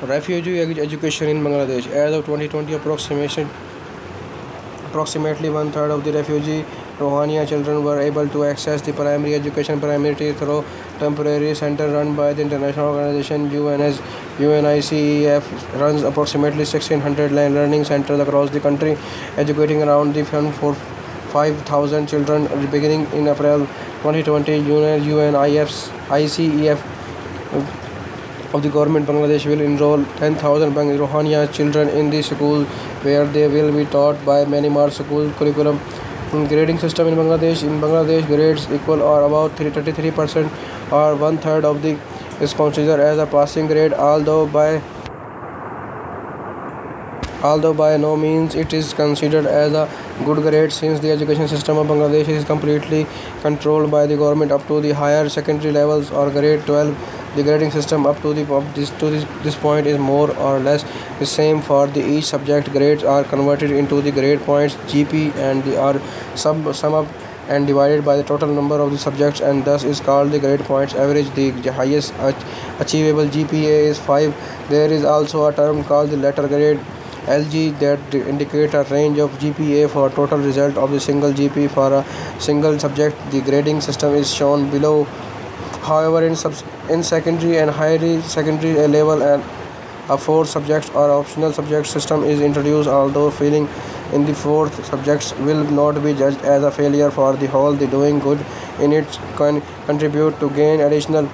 Refugee education in Bangladesh. As of 2020, approximately one third of the refugee Rohingya children were able to access the primary education primarily through temporary center run by the international organization UNICEF runs approximately 1600 learning centers across the country, educating around the 5,000 children beginning in April 2020. UNICEF of the government Bangladesh will enroll 10,000 Rohingya children in the school where they will be taught by Myanmar school curriculum. Grading system in Bangladesh. In Bangladesh, grades equal or about 33% or one third of the is considered as a passing grade, although by no means it is considered as a good grade, since the education system of Bangladesh is completely controlled by the government up to the higher secondary levels or grade 12. The grading system up to this point is more or less the same for the each subject. Grades are converted into the grade points (GP) and they are sum up and divided by the total number of the subjects, and thus is called the grade points average. The highest achievable GPA is 5. There is also a term called the letter grade LG that indicate a range of GPA for total result of the single GP for a single subject. The grading system is shown below. However, in secondary and higher secondary level, and a fourth subject or optional subject system is introduced, although failing in the fourth subjects will not be judged as a failure for the whole. The doing good in it can contribute to gain additional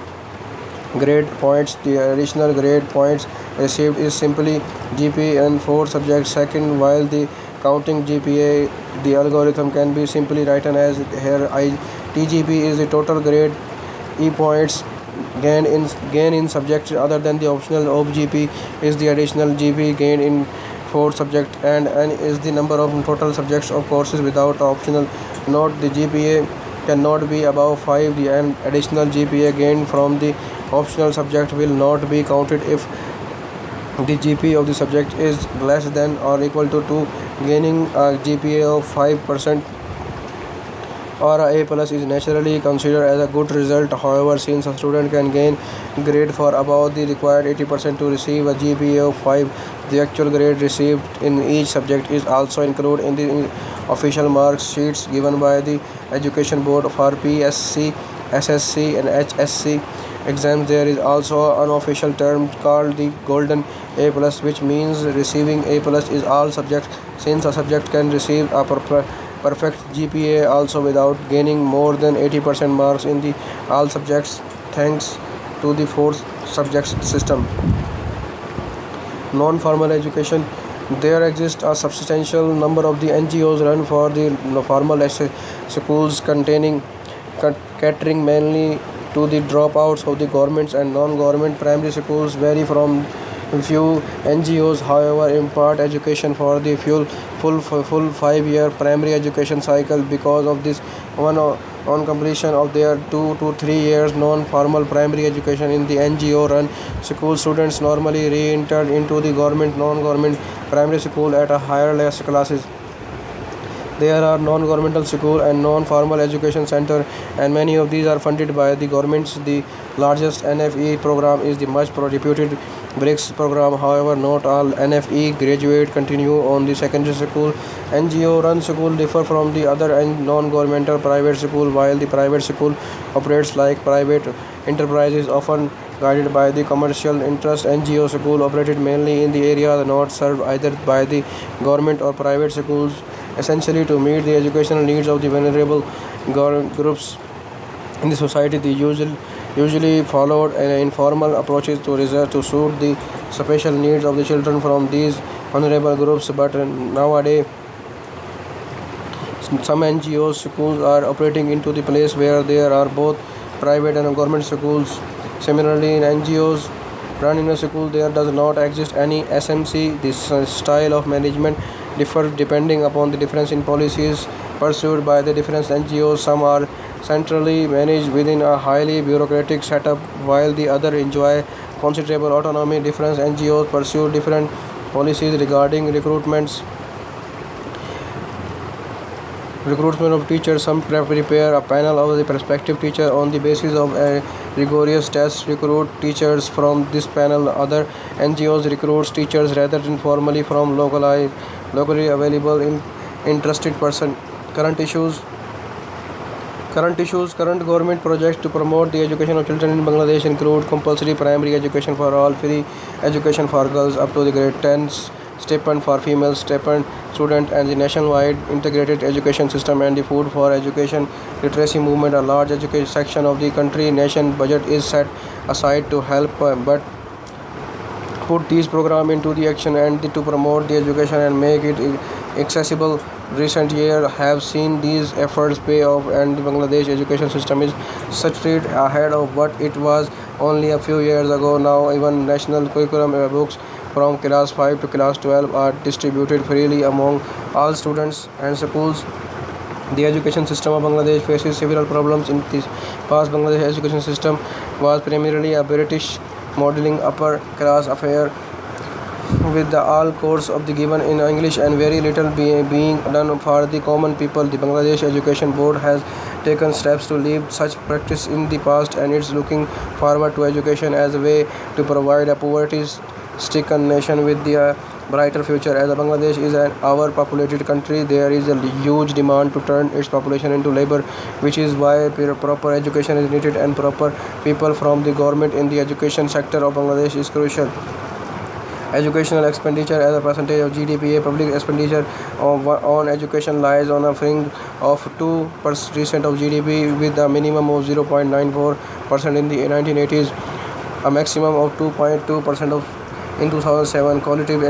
grade points. The additional grade points received is simply GPA and four subjects second, while the counting GPA, the algorithm can be simply written as here TGP is the total grade E points gain in subjects other than the optional. OBGP is the additional GP gained in four subject, and N is the number of total subjects of courses without optional. Note the GPA cannot be above 5. The additional GPA gained from the optional subject will not be counted if the GPA of the subject is less than or equal to 2. Gaining a GPA of 5% or A plus is naturally considered as a good result. However, since a student can gain grade for above the required 80% to receive a GPA of 5, the actual grade received in each subject is also included in the official mark sheets given by the Education Board for PSC, SSC and HSC exams. There is also an official term called the Golden A plus, which means receiving A plus is all subjects, since a subject can receive a perfect GPA also without gaining more than 80% marks in the all subjects, thanks to the fourth subjects system. Non-formal education. There exists a substantial number of the NGOs run for the formal schools catering mainly to the dropouts of the governments and non-government. Primary schools vary from few NGOs, however, impart education for the full 5-year primary education cycle. Because of this, on completion of their 2 to 3 years non-formal primary education in the NGO run school, students normally re-enter into the government non-government primary school at a higher classes. There are non-governmental school and non-formal education center, and many of these are funded by the governments. The largest NFE program is the much reputed BRICS program. However, not all NFE graduate continue on the secondary school. NGO-run school differ from the other non-governmental private school. While the private school operates like private enterprises, often guided by the commercial interest, NGO school operated mainly in the area not served either by the government or private schools, essentially to meet the educational needs of the vulnerable groups in the society. The usually followed an informal approaches to suit the special needs of the children from these vulnerable groups. But nowadays, some NGO schools are operating into the place where there are both private and government schools. Similarly, in NGOs run in a school, there does not exist any SMC. This style of management differs depending upon the difference in policies pursued by the different NGOs. Some are centrally managed within a highly bureaucratic setup, while the other enjoy considerable autonomy. Different NGOs pursue different policies regarding recruitment of teachers. Some prepare a panel of the prospective teacher on the basis of rigorous tests recruit teachers from this panel. Other NGOs recruits teachers rather informally from locally available in interested person. Current issues. Current government projects to promote the education of children in Bangladesh include compulsory primary education for all, free education for girls up to the grade 10, stipend for female stipend student, and the nationwide integrated education system and the food for education literacy movement. A large education section of the country nation budget is set aside to help but put these programs into the action and to promote the education and make it accessible. Recent years have seen these efforts pay off, and the Bangladesh education system is succeed ahead of what it was only a few years ago. Now, even national curriculum books from class 5 to class 12 are distributed freely among all students and schools. The education system of Bangladesh faces several problems. In this past, Bangladesh education system was primarily a British modeling upper class affair, with the all course of the given in English and very little being done for the common people. The Bangladesh Education Board has taken steps to leave such practice in the past, and it's looking forward to education as a way to provide a poverty-stricken nation with the brighter future. As Bangladesh is an overpopulated country, there is a huge demand to turn its population into labor, which is why proper education is needed, and proper people from the government in the education sector of Bangladesh is crucial. Educational expenditure as a percentage of GDP. Public expenditure on education lies on a fringe of 2% of GDP, with a minimum of 0.94% in the 1980s, a maximum of 2.2% of in 2007. Qualitative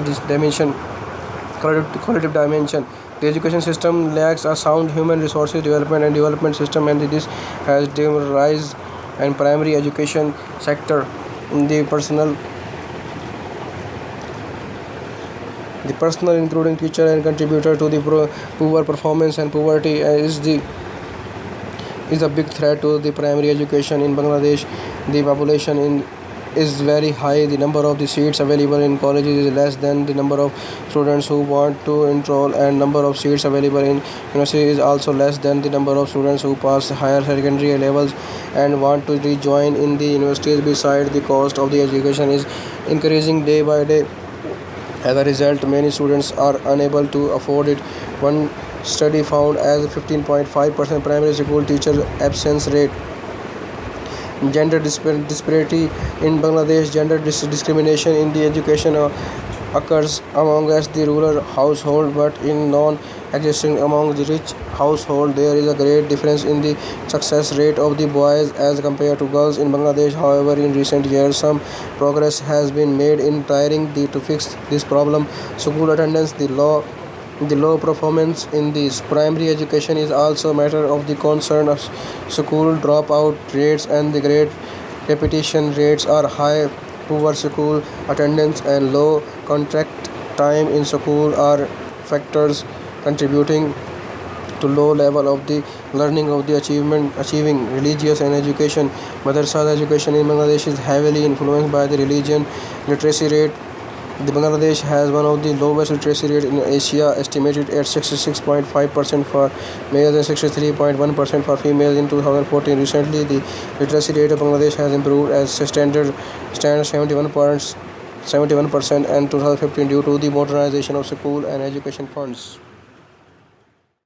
dimension. The education system lacks a sound human resources development and development system, and this has driven rise and primary education sector. The personal, including teacher and contributor to the poor performance and poverty, is a big threat to the primary education in Bangladesh. The population is very high. The number of the seats available in colleges is less than the number of students who want to enroll, and number of seats available in university is also less than the number of students who pass higher secondary levels and want to rejoin in the universities. Besides, the cost of the education is increasing day by day. As a result, many students are unable to afford it. One study found as 15.5% primary school teacher absence rate. Gender disparity in Bangladesh. Gender discrimination in the education occurs amongst the rural household, but in non-existing among the rich household. There is a great difference in the success rate of the boys as compared to girls in Bangladesh. However, in recent years, some progress has been made in trying to fix this problem. School attendance, the low performance in this primary education is also a matter of the concern. Of school dropout rates and the grade repetition rates are high. Poor school attendance and low contact time in school are factors contributing to low level of the learning of the achieving religious and education. Madrasa education in Bangladesh is heavily influenced by the religion. Literacy rate. The Bangladesh has one of the lowest literacy rates in Asia, estimated at 66.5% for males and 63.1% for females in 2014. Recently, the literacy rate of Bangladesh has improved as standard 71% in 2015 due to the modernization of school and education funds.